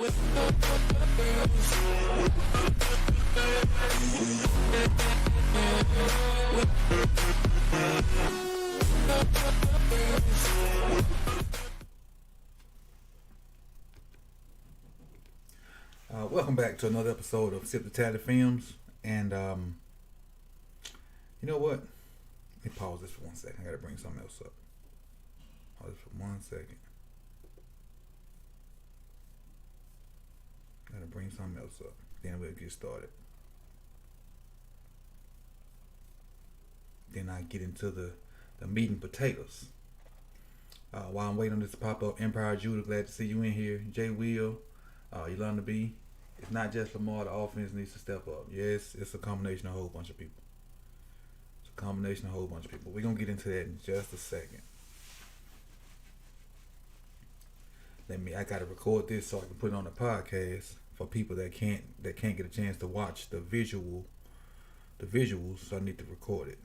Welcome back to another episode of Sip the Tally Films. And you know what? Let me pause this for 1 second. I gotta bring something else up. Pause this for 1 second. Gotta bring something else up. Then we'll get started. Then I get into the meat and potatoes. While I'm waiting on this to pop up, Empire Judah, glad to see you in here. Jay Will, Yolanda B. It's not just Lamar, the offense needs to step up. Yes, it's a combination of a whole bunch of people. We're gonna get into that in just a second. I gotta record this so I can put it on the podcast for people that can't get a chance to watch the visuals, so I need to record it.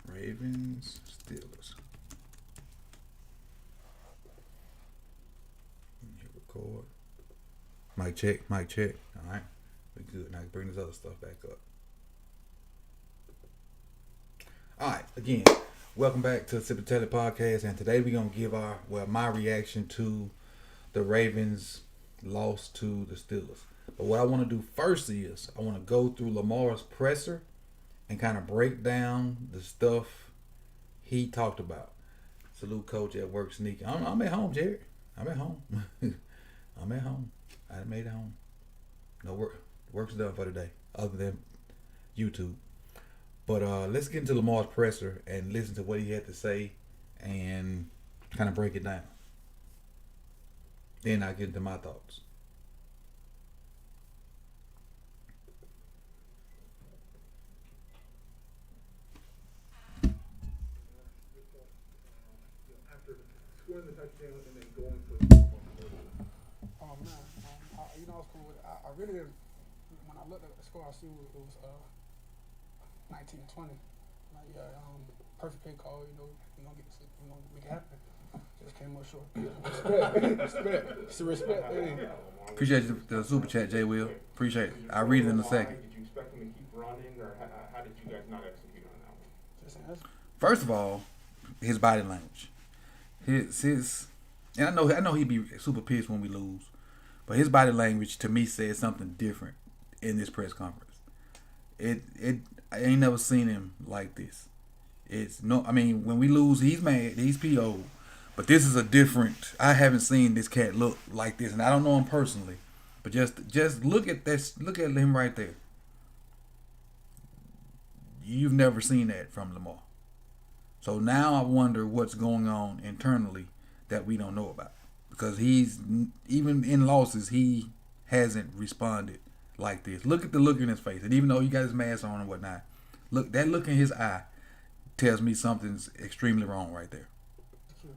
Ravens, Steelers. Hit record. Mic check. Alright. We're good. Now I can bring this other stuff back up. Alright, again, welcome back to the Sip and Tell It Podcast, and today we're gonna give my reaction to the Ravens loss to the Steelers. But what I want to do first is I want to go through Lamar's presser and kind of break down the stuff he talked about. Salute coach at work sneaking. I'm at home, Jared. I'm at home. I'm at home. I done made it home. No work. Work's done for today, other than YouTube. But let's get into Lamar's presser and listen to what he had to say and kind of break it down. Then I get into my thoughts. Scoring the touchdown and then going for the Oh man, I was cool with it. I really didn't. When I looked at the score, I see it was 19-20. Like perfect pick call. We gonna make it happen. Just came up short. Respect. It's a respect thing. Appreciate the super chat, Jay Will. Appreciate it. I'll read it in a second. Did you expect him to keep running, or how did you guys not execute on that one? First of all, his body language. His and I know he'd be super pissed when we lose, but his body language to me said something different in this press conference. I ain't never seen him like this. When we lose, he's mad, he's PO'd, but this is a different. I haven't seen this cat look like this, and I don't know him personally, but just look at this. Look at him right there. You've never seen that from Lamar. So now I wonder what's going on internally that we don't know about. Because he's, even in losses, he hasn't responded like this. Look at the look in his face. And even though he got his mask on and whatnot, that look in his eye tells me something's extremely wrong right there. That's cute.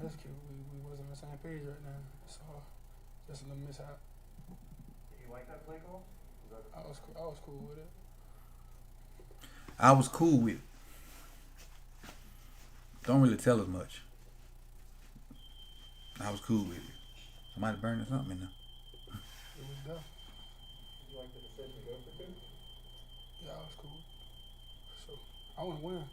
That's cute. We wasn't on the same page right now. So just a little mishap. You like that play call? I was cool with it. I was cool with it. Don't really tell us much. I was cool with it. Somebody burning something in there. It was done. Did you like the decision to go for 2? Yeah, I was cool. So I want to win.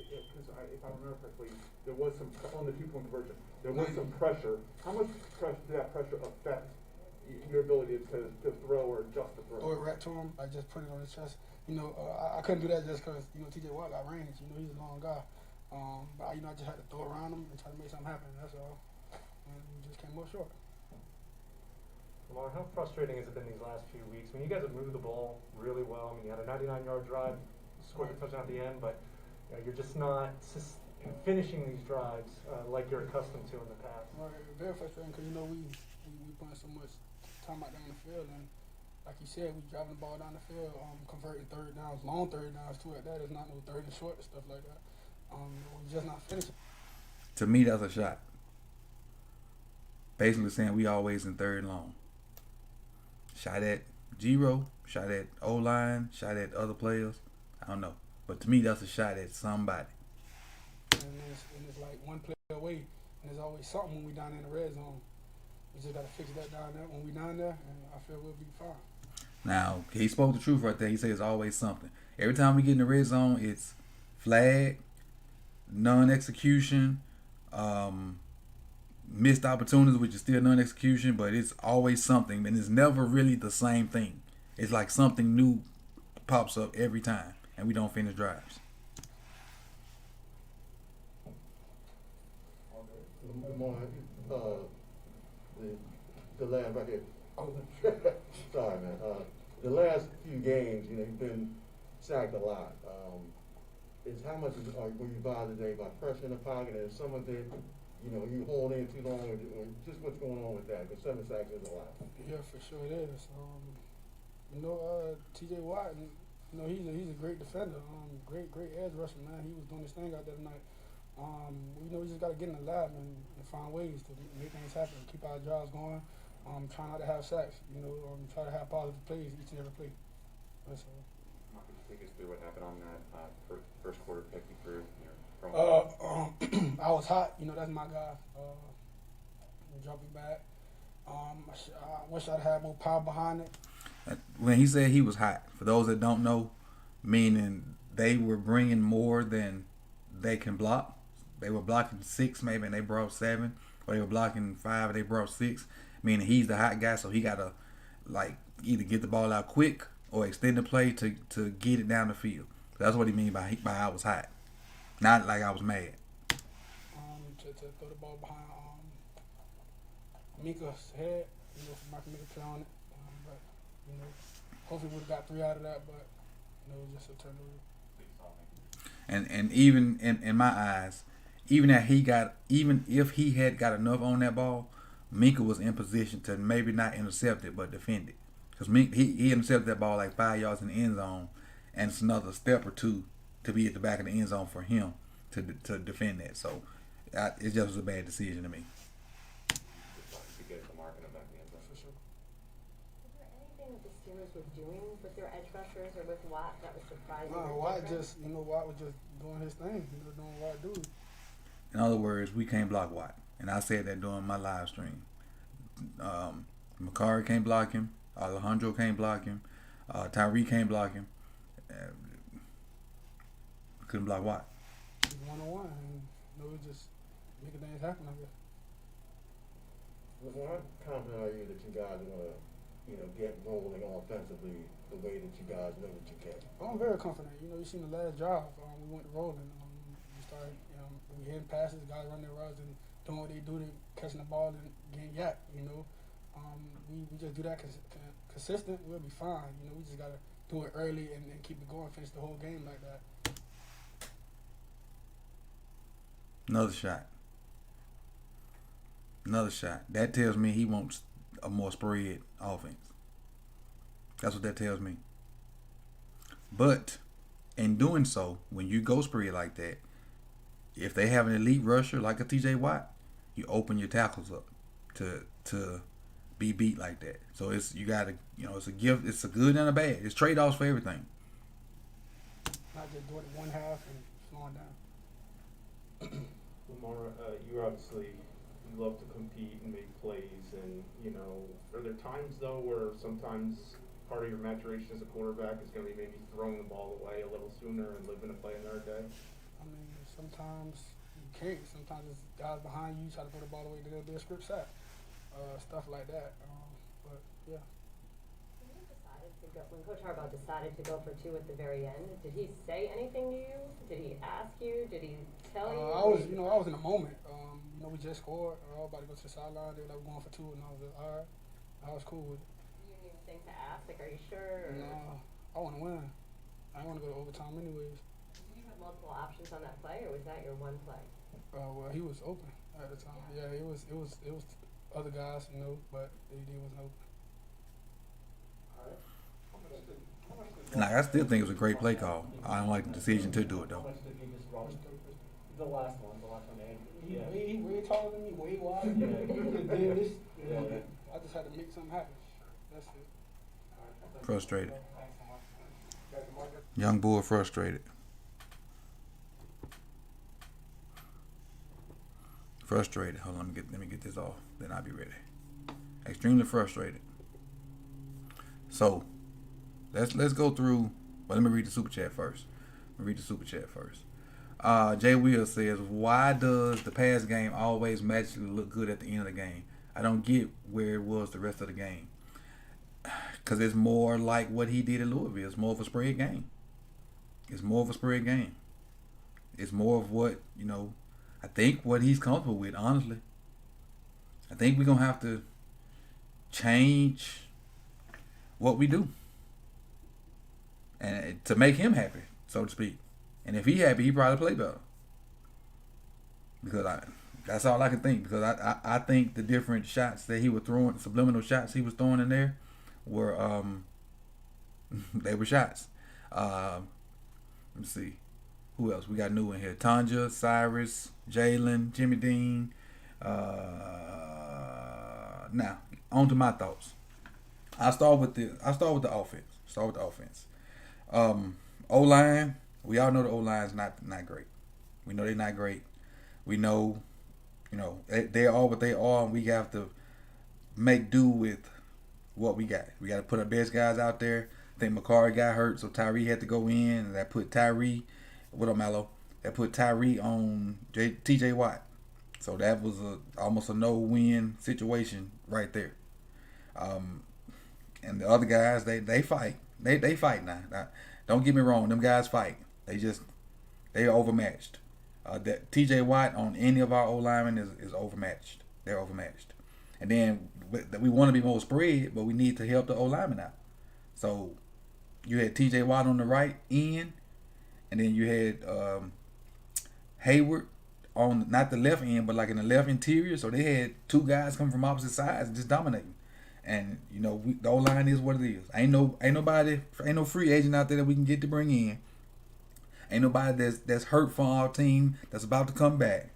Because if I remember correctly, there was some on the 2-point conversion. There was some pressure. How much did that pressure affect your ability to throw or adjust the throw? Throw it right to him. I just put it on his chest. I couldn't do that just because TJ Watt got range. He's a long guy. But I just had to throw around him and try to make something happen. That's all. And we just came up short. Lamar, how frustrating has it been these last few weeks? I mean, you guys have moved the ball really well. You had a 99-yard drive, scored a touchdown at the end, but you're just not finishing these drives like you're accustomed to in the past. Right, very frustrating because we putting so much time out there on the field, and like you said, we driving the ball down the field, converting third downs, long third downs too. At that, it's not no third and short and stuff like that. We're just not finishing. To me, that's a shot. Basically saying we always in third and long. Shot at Giro, shot at O-line, shot at other players. I don't know. But to me, that's a shot at somebody. And it's like one play away, and there's always something when we down in the red zone. We just gotta fix that down there when we down there, and I feel we'll be fine. Now, he spoke the truth right there. He says it's always something. Every time we get in the red zone, it's flag, non-execution, missed opportunities, which is still non-execution, but it's always something, and it's never really the same thing. It's like something new pops up every time, and we don't finish drives. Lamar, the last right here. Oh, sorry, man. The last few games, you've been sacked a lot. Is how much were you bothered today by pressure in the pocket, and some of it, you hold in too long, or just what's going on with that? Because 7 sacks is a lot. Yeah, for sure it is. T.J. Watt, he's a great defender. Great edge rusher, man. He was doing his thing out there tonight. We just got to get in the lab and find ways to make things happen, keep our drives going. Try not to have sacks. Try to have positive plays each and every play. That's all. Could you take us through what happened on that first quarter pick you threw? I was hot. That's my guy. Jumping back. I wish I'd had more power behind it. When he said he was hot, for those that don't know, meaning they were bringing more than they can block. They were blocking 6 maybe, and they brought 7. Or they were blocking 5, and they brought 6. Meaning he's the hot guy, so he got to either get the ball out quick or extend the play to get it down the field. That's what he mean by I was hot. Not like I was mad. To throw the ball behind Mika's head, for Michael Mika play on it. But hopefully we'd have got 3 out of that, but it was just a turnover. And even in my eyes, even if he had got enough on that ball, Minka was in position to maybe not intercept it but defend it. Because he intercepted that ball like 5 yards in the end zone, and it's another step or 2 to be at the back of the end zone for him to defend that. So it just was a bad decision to me. To get the mark in the back of the end zone. For sure. Was there anything that the Steelers were doing with their edge rushers or with Watt that was surprising? No, Watt was just doing his thing. Doing what I do. In other words, we can't block Watt. And I said that during my live stream. Makari can't block him. Alejandro can't block him. Tyree can't block him. Couldn't block Watt. He's 1-on-1, and we just making things happen, I guess. How confident are you that you guys are going to, get rolling offensively the way that you guys know that you can? I'm very confident. You seen the last drive. We went rolling. We started, we hitting passes, guys running their routes and doing what they do, they catching the ball and getting yapped, We just do that consistent, we'll be fine. We just got to do it early and keep it going, finish the whole game like that. Another shot. That tells me he wants a more spread offense. That's what that tells me. But in doing so, when you go spread like that, if they have an elite rusher like a T.J. Watt, you open your tackles up to be beat like that. So it's a gift. It's a good and a bad. It's trade-offs for everything. Not just doing it one half and slowing down. Lamar, you love to compete and make plays, and are there times though where sometimes part of your maturation as a quarterback is going to be maybe throwing the ball away a little sooner and living to play another day? I mean, sometimes you can't. Sometimes it's guys behind you try to throw the ball away, there'll be a script sack, stuff like that. But yeah. When Coach Harbaugh decided to go for 2 at the very end, did he say anything to you? Did he ask you? Did he tell you? I was in the moment. We just scored. I was about to go to the sideline. They were like going for 2, and I was like, all right. I was cool with it. You didn't even think to ask, like, are you sure? No, I want to win. I want to go to overtime anyways. Did you have multiple options on that play, or was that your one play? Well, he was open at the time. Yeah, it was other guys, but he wasn't open. I still think it was a great play call. I don't like the decision to do it though. The last one, He's way taller than me, way wider. He could have did this. I just had to make something happen. That's it. Frustrated. Young bull frustrated. Frustrated. Hold on, let me get this off. Then I'll be ready. Extremely frustrated. So let's go through. Well, let me read the super chat first. Jay Will says, "Why does the pass game always magically look good at the end of the game? I don't get where it was the rest of the game. Because it's more like what he did at Louisville. It's more of a spread game. It's more of what, I think what he's comfortable with, honestly. I think we're going to have to change what we do. And to make him happy, so to speak. And if he happy, he probably play better. Because that's all I can think. Because I think the different shots that he was throwing, subliminal shots he was throwing in there, were they were shots. Let me see, who else we got new in here? Tanja, Cyrus, Jalen, Jimmy Dean. Now on to my thoughts. I'll start with the offense. O-line. We all know the O-line's not great. We know they're not great. We know, they are what they are, and we have to make do with what we got. We got to put our best guys out there. I think McCarry got hurt, so Tyree had to go in, and that put Tyree, that put Tyree on TJ Watt. So that was almost a no-win situation right there. And the other guys, they fight. They fight now. Don't get me wrong, them guys fight. They're overmatched. That TJ Watt on any of our O linemen is overmatched. They're overmatched. And then we want to be more spread, but we need to help the O linemen out. So you had TJ Watt on the right end, and then you had Hayward on not the left end, but like in the left interior. So they had two guys coming from opposite sides and just dominating. And the O line is what it is. Ain't no free agent out there that we can get to bring in. Ain't nobody that's hurt from our team that's about to come back.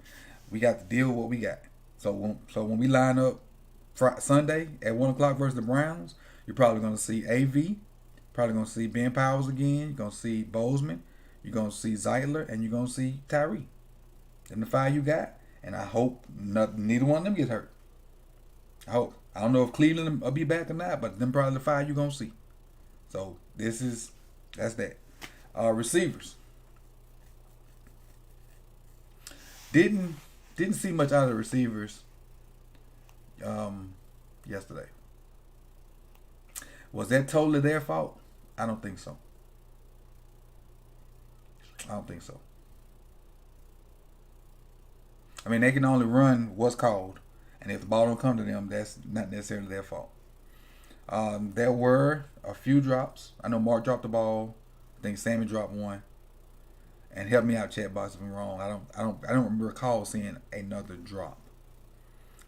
We got to deal with what we got. So when we line up Sunday at 1:00 versus the Browns, you're probably going to see AV, probably going to see Ben Powers again. You're going to see Bozeman. You're going to see Zeitler, and you're going to see Tyree. And the 5 you got, and I hope neither one of them gets hurt. I hope. I don't know if Cleveland will be back or not, but them probably the 5 you're going to see. So that's that. Receivers. Didn't see much out of the receivers yesterday. Was that totally their fault? I don't think so. I mean, they can only run what's called, and if the ball don't come to them, that's not necessarily their fault. There were a few drops. I know Mark dropped the ball. I think Sammy dropped one. And help me out, chat box, if I'm wrong. I don't recall seeing another drop.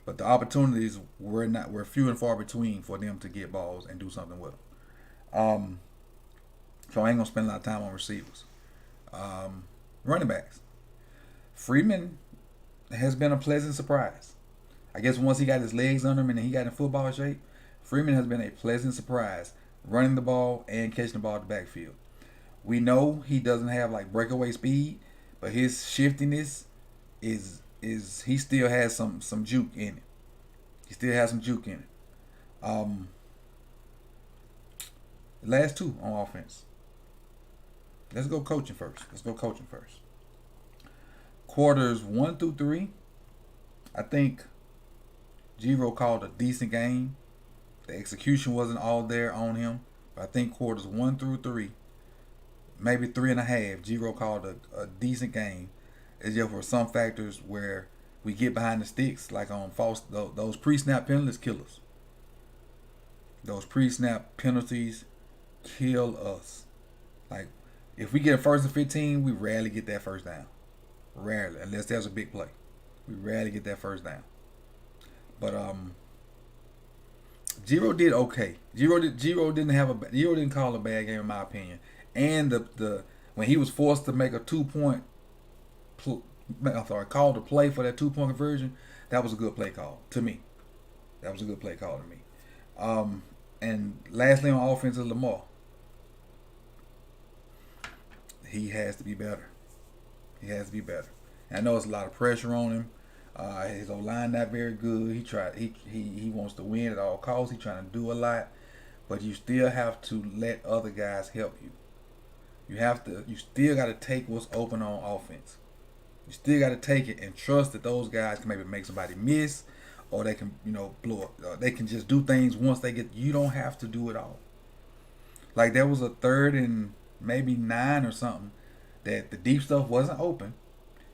But the opportunities were few and far between for them to get balls and do something with them. So I ain't gonna spend a lot of time on receivers. Running backs. Freeman has been a pleasant surprise. I guess once he got his legs under him and he got in football shape, Freeman has been a pleasant surprise, running the ball and catching the ball at the backfield. We know he doesn't have like breakaway speed, but his shiftiness is he still has some juke in it. The last two on offense. Let's go coaching first. Quarters 1 through 3, I think Giro called a decent game. The execution wasn't all there on him, but I think quarters 1 through 3, maybe 3.5, Giro called a decent game. It's just for some factors where we get behind the sticks, like on those pre-snap penalties kill us. Those pre-snap penalties kill us. Like, if we get a 1st and 15, we rarely get that first down. Rarely, unless there's a big play. We rarely get that first down. But Giro did okay. Giro didn't call a bad game in my opinion. And the when he was forced to make a 2-point call to play for that 2-point conversion, that was a good play call to me. And lastly on offense is Lamar. He has to be better. He has to be better. And I know it's a lot of pressure on him. His O-line not very good. He wants to win at all costs. He's trying to do a lot. But you still have to let other guys help you. You still got to take what's open on offense. You still got to take it and trust that those guys can maybe make somebody miss, or they can, blow up. They can just do things once they get. You don't have to do it all. Like there was a 3rd and maybe 9 or something that the deep stuff wasn't open.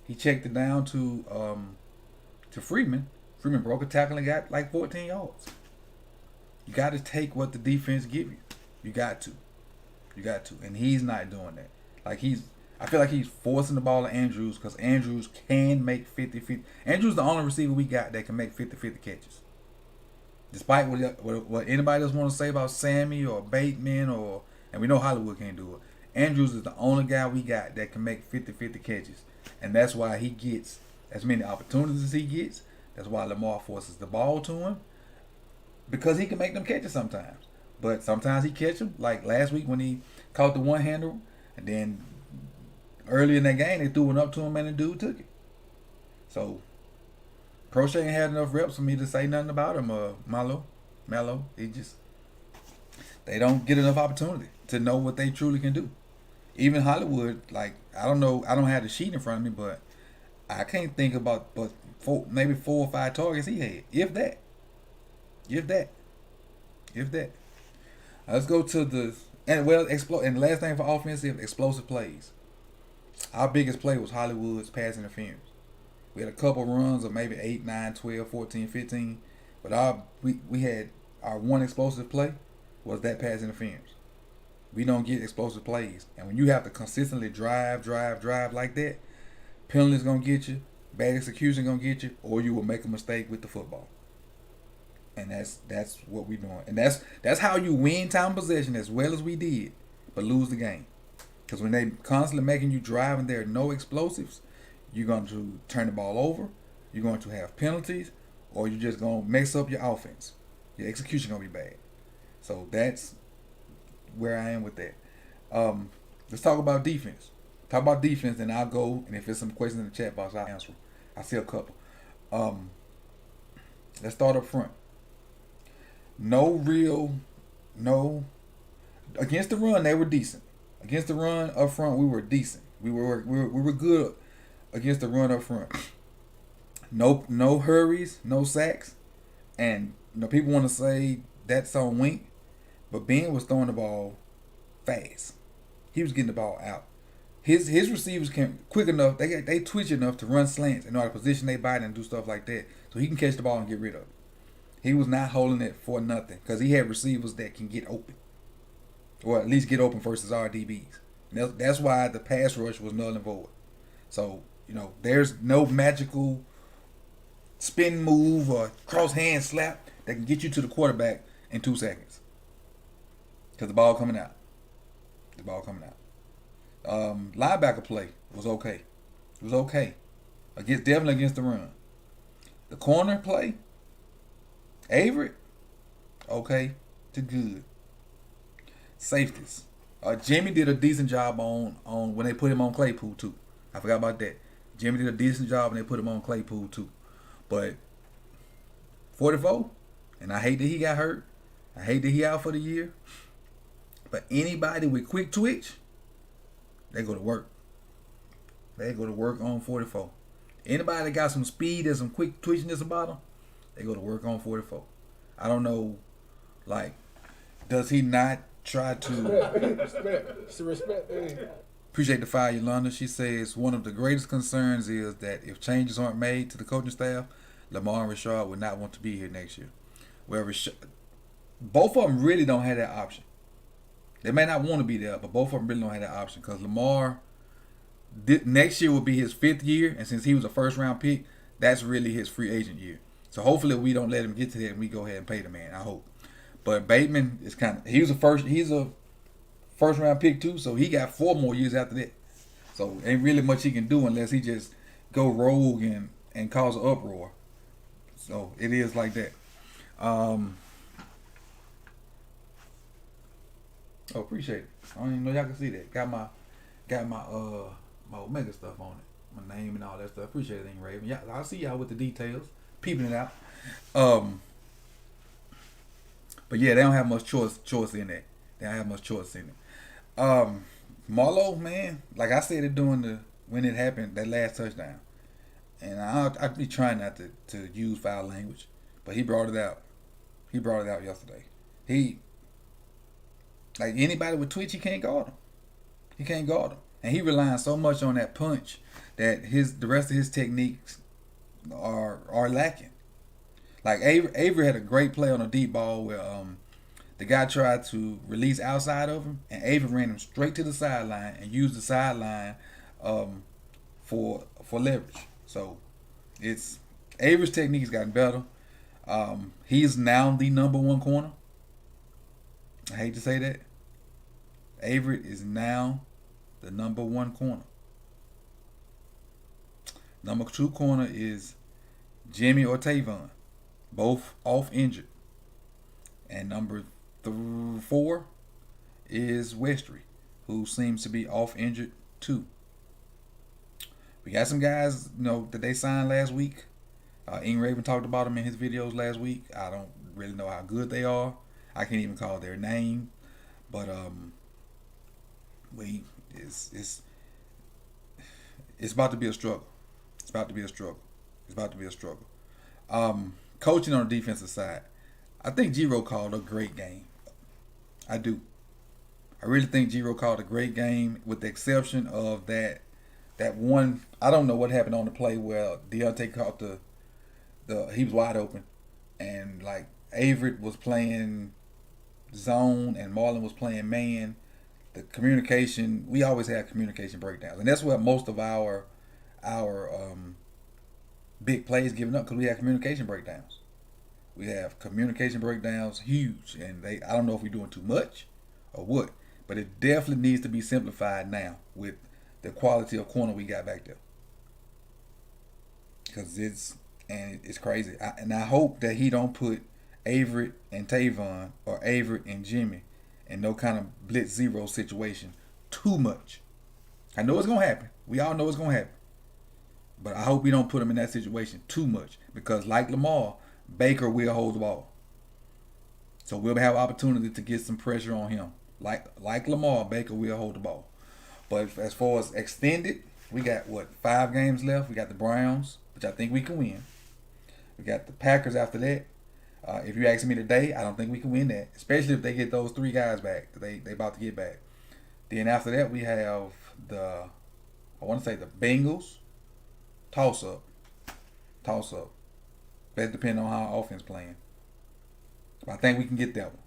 He checked it down to Freeman. Freeman broke a tackle and got like 14 yards. You got to take what the defense give you. You got to. And he's not doing that. I feel like he's forcing the ball to Andrews because Andrews can make 50-50. Andrews the only receiver we got that can make 50-50 catches. Despite what anybody else want to say about Sammy or Bateman and we know Hollywood can't do it. Andrews is the only guy we got that can make 50-50 catches. And that's why he gets as many opportunities as he gets. That's why Lamar forces the ball to him. Because he can make them catches sometimes. But sometimes he catch them. Like last week when he caught the one-hander. And then early in that game, they threw one up to him and the dude took it. So, Crochet ain't had enough reps for me to say nothing about him. Mello. They don't get enough opportunity to know what they truly can do. Even Hollywood, I don't know, I don't have the sheet in front of me, but I can't think about maybe 4 or 5 targets he had. If that. Let's go to the and the last thing for offensive, explosive plays. Our biggest play was Hollywood's pass interference. We had a couple runs of maybe 8, 9, 12, 14, 15, but we had our one explosive play was that pass interference. We don't get explosive plays, and when you have to consistently drive like that, penalties gonna get you, bad execution gonna get you, or you will make a mistake with the football. And that's what we're doing. And that's how you win time possession as well as we did, but lose the game. Because when they constantly making you drive and there are no explosives, you're going to turn the ball over, you're going to have penalties, or you're just going to mess up your offense. Your execution going to be bad. So that's where I am with that. Let's talk about defense. Then I'll go, and if there's some questions in the chat box, I'll answer them. I see a couple. Let's start up front. No. Against the run, they were decent. Against the run up front, we were decent. We were good against the run up front. No hurries, no sacks, and people want to say that's on Wink, but Ben was throwing the ball fast. He was getting the ball out. His receivers can quick enough. They twitch enough to run slants in order to position their body and do stuff like that, so he can catch the ball and get rid of it. He was not holding it for nothing because he had receivers that can get open, or at least get open versus our DBs. That's why the pass rush was null and void. So there's no magical spin move or cross hand slap that can get you to the quarterback in 2 seconds because the ball coming out. Linebacker play was okay. It was okay. Definitely against the run. The corner play, Avery, okay to good. Safeties. Jimmy did a decent job on when they put him on Claypool too. I forgot about that. Jimmy did a decent job when they put him on Claypool too. But 44, and I hate that he got hurt. I hate that he out for the year. But anybody with quick twitch, they go to work. They go to work on 44. Anybody that got some speed and some quick twitchiness about them, they go to work on 44. I don't know, does he not try to... Respect. Appreciate the fire, Yolanda. She says, one of the greatest concerns is that if changes aren't made to the coaching staff, Lamar and Richard would not want to be here next year. Well, both of them really don't have that option. They may not want to be there, but both of them really don't have that option because Lamar, next year will be his 5th year, and since he was a first-round pick, that's really his free agent year. So hopefully we don't let him get to that and we go ahead and pay the man. I hope. But Bateman is he's a first round pick too, so he got 4 more years after that. So ain't really much he can do unless he just go rogue and cause an uproar. So it is like that. Oh, appreciate it. I don't even know y'all can see that. Got my my Omega stuff on it, my name and all that stuff. Appreciate it, Raven. Yeah, I'll see y'all with the details, peeping it out. But yeah, they don't have much choice in that. They don't have much choice in it. Marlo, man, like I said it when it happened, that last touchdown. And I'd be trying not to use foul language, but he brought it out. He brought it out yesterday. Like anybody with twitch, he can't guard him. He can't guard him. And he relying so much on that punch that the rest of his techniques are lacking. Like Avery had a great play on a deep ball where the guy tried to release outside of him, and Avery ran him straight to the sideline and used the sideline for leverage. So it's Avery's technique's gotten better. He's now the number one corner. I hate to say that. Avery is now the number one corner. Number two corner is Jimmy or Tavon, both off injured. And number 4 is Westry, who seems to be off injured too. We got some guys, that they signed last week. Raven talked about them in his videos last week. I don't really know how good they are. I can't even call their name, but it's about to be a struggle. It's about to be a struggle. Coaching on the defensive side, I think Giro called a great game. I do. I really think Giro called a great game, with the exception of that one. I don't know what happened on the play where Deontay caught he was wide open, and like Avery was playing zone and Marlon was playing man. The communication, we always have communication breakdowns, and that's where most of our big plays given up, because we have communication breakdowns. We have communication breakdowns huge, and I don't know if we're doing too much or what, but it definitely needs to be simplified now with the quality of corner we got back there, because it's crazy. I hope that he don't put Avery and Tavon or Avery and Jimmy in no kind of blitz zero situation too much. I know it's gonna happen. We all know it's gonna happen, but I hope we don't put him in that situation too much, because like Lamar, Baker will hold the ball, so we'll have opportunity to get some pressure on him. Like Lamar, Baker will hold the ball. But as far as extended, we got 5 games left. We got the Browns, which I think we can win. We got the Packers after that. If you ask me today, I don't think we can win that, especially if they get those 3 guys back that they about to get back. Then after that, we have the Bengals. Toss up. That depends on how our offense playing. But I think we can get that one.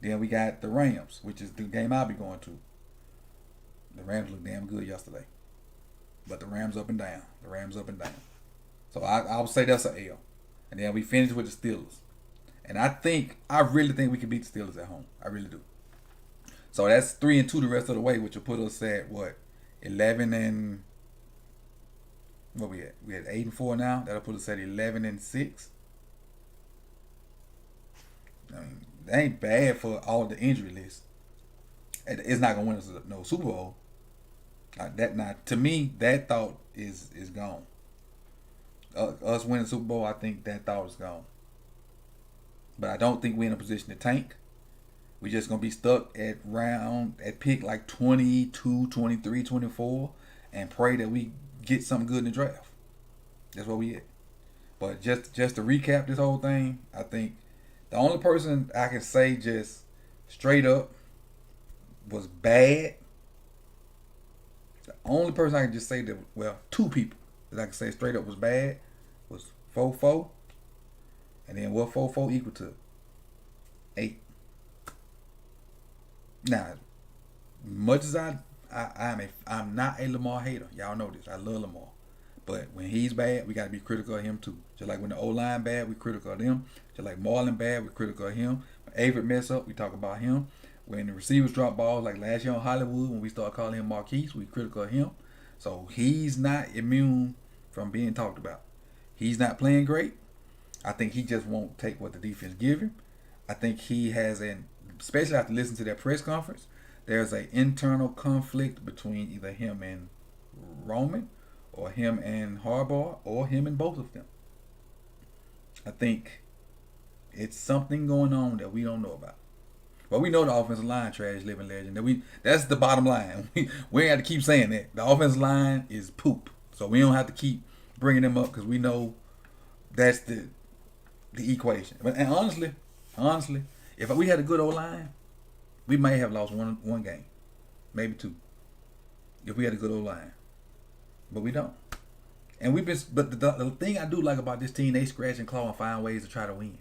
Then we got the Rams, which is the game I'll be going to. The Rams looked damn good yesterday, but the Rams up and down. So I would say that's an L. And then we finish with the Steelers. And I really think we can beat the Steelers at home. I really do. So that's 3-2 the rest of the way, which will put us at 11 and what we at? We at 8-4 now. That'll put us at 11-6. I mean, that ain't bad for all the injury list. It's not gonna win us no Super Bowl. To me, that thought is gone. Us winning the Super Bowl, I think that thought is gone. But I don't think we're in a position to tank. We're just going to be stuck at pick like 22, 23, 24, and pray that we get something good in the draft. That's where we at. But just to recap this whole thing, I think the only person I can say just straight up was bad. The only person I can just say that, 2 people that I can say straight up was bad was 4-4. And then what 4-4 equal to? 8. Now, much as I'm not a Lamar hater. Y'all know this. I love Lamar. But when he's bad, we got to be critical of him too. Just like when the O-line bad, we critical of them. Just like Marlon bad, we critical of him. When Avery mess up, we talk about him. When the receivers drop balls, like last year in Hollywood, when we start calling him Marquise, we critical of him. So he's not immune from being talked about. He's not playing great. I think he just won't take what the defense give him. I think he has especially after listening to that press conference, there's an internal conflict between either him and Roman, or him and Harbaugh, or him and both of them. I think it's something going on that we don't know about. But we know the offensive line trash, living legend. That's the bottom line. We ain't have to keep saying that. The offensive line is poop. So we don't have to keep bringing them up because we know that's the equation. And honestly, if we had a good O-line, we may have lost one game, maybe two, if we had a good O-line. But we don't. And but the thing I do like about this team, they scratch and claw and find ways to try to win.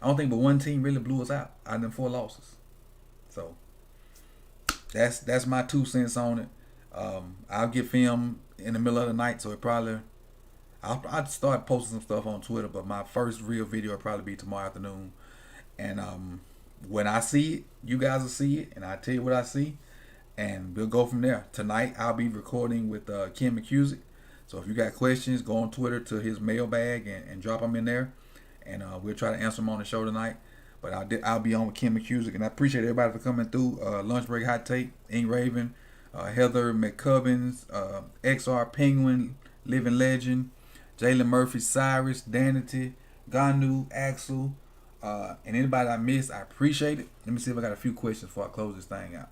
I don't think but one team really blew us out of them 4 losses. So that's my 2 cents on it. I'll get film in the middle of the night, so I'll start posting some stuff on Twitter, but my first real video will probably be tomorrow afternoon. And when I see it, you guys will see it, and I'll tell you what I see, and we'll go from there. Tonight, I'll be recording with Ken McCusick. So if you got questions, go on Twitter to his mailbag and drop them in there, and we'll try to answer them on the show tonight. But I'll be on with Ken McCusick, and I appreciate everybody for coming through. Lunch Break Hot Take, Ink Raven, Heather McCubbins, XR Penguin, Living Legend, Jalen Murphy, Cyrus, Danity, Ganu, Axel, and anybody I missed, I appreciate it. Let me see if I got a few questions before I close this thing out.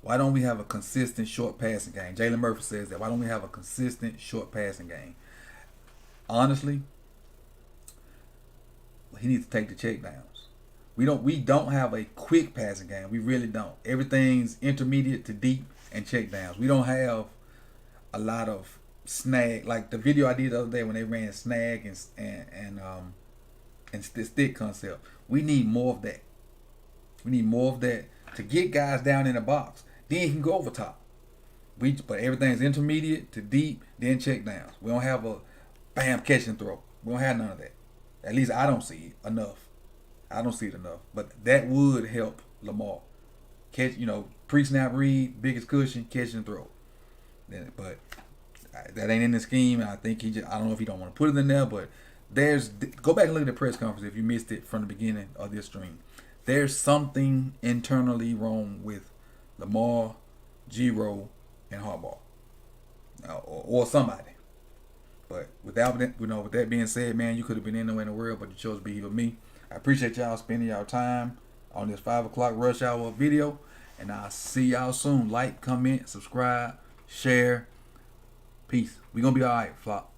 Why don't we have a consistent short passing game? Jalen Murphy says that. Why don't we have a consistent short passing game? Honestly, he needs to take the check downs. We don't have a quick passing game. We really don't. Everything's intermediate to deep and check downs. We don't have a lot of snag, like the video I did the other day when they ran snag and stick concept. We need more of that. We need more of that to get guys down in the box. Then you can go over top. But everything's intermediate to deep, then check downs. We don't have a bam catch and throw. We don't have none of that. At least I don't see it enough. I don't see it enough. But that would help Lamar. Catch, pre-snap read, biggest cushion, catch and throw. But that ain't in the scheme. I think I don't know if he don't want to put it in there, but go back and look at the press conference if you missed it from the beginning of this stream. There's something internally wrong with Lamar, Giro, and Harbaugh, or somebody. But with that being said, man, you could have been anywhere in the world, but you chose to be here with me. I appreciate y'all spending y'all time on this 5 o'clock rush hour video, and I'll see y'all soon. Like, comment, subscribe, share. Peace. We gonna be all right, Flop.